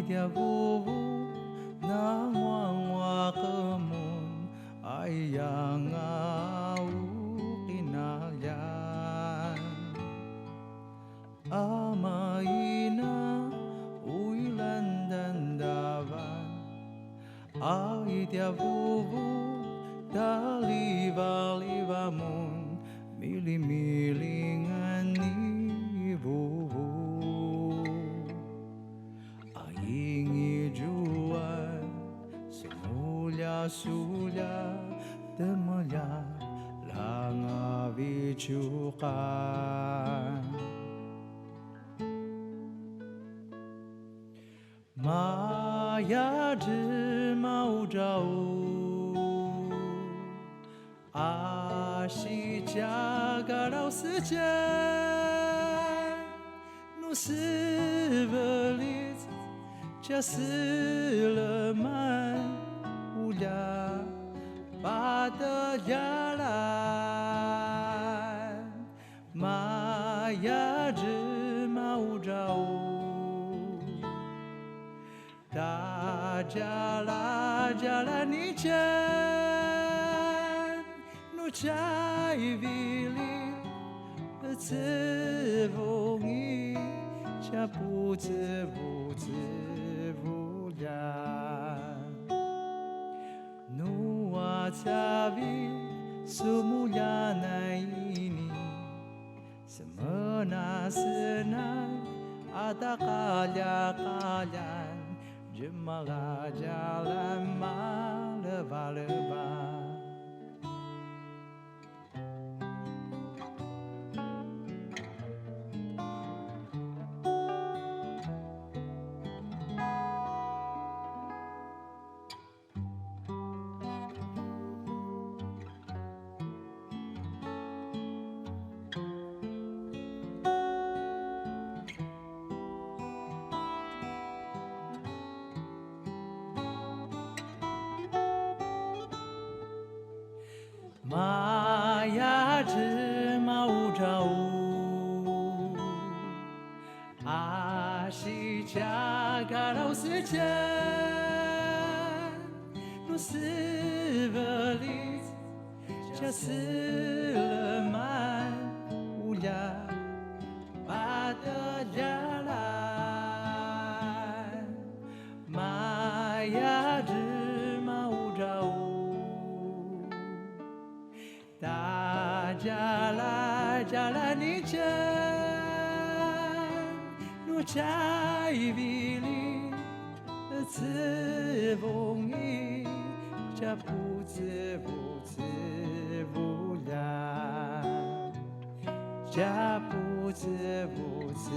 dia vuvu nang wangwa kemun ayang au kinalyan amaina uilan dan davan ai dia vuvu daliva-livamun mili-milingan ni vuvu aing ijuan semulya-sulya temelya langa vicukan Maya 只mau jauh asyik jaga rau sejan nu sebelit jaseleman uля pada jalan Maya 只mau jauh大家啦家啦你家努在比里自风衣家不自不自不然努啊在比苏木呀那一你什么那是那ada kalya-kalyan Jemalah jalan maleba-leba Maya 只mau jauh asyik jaga rau sejan nu sebelit jaseleman uля pada jalan Maya 只mau jauh大家啦家啦你家努在比里自风衣家不自不自不然家不自不自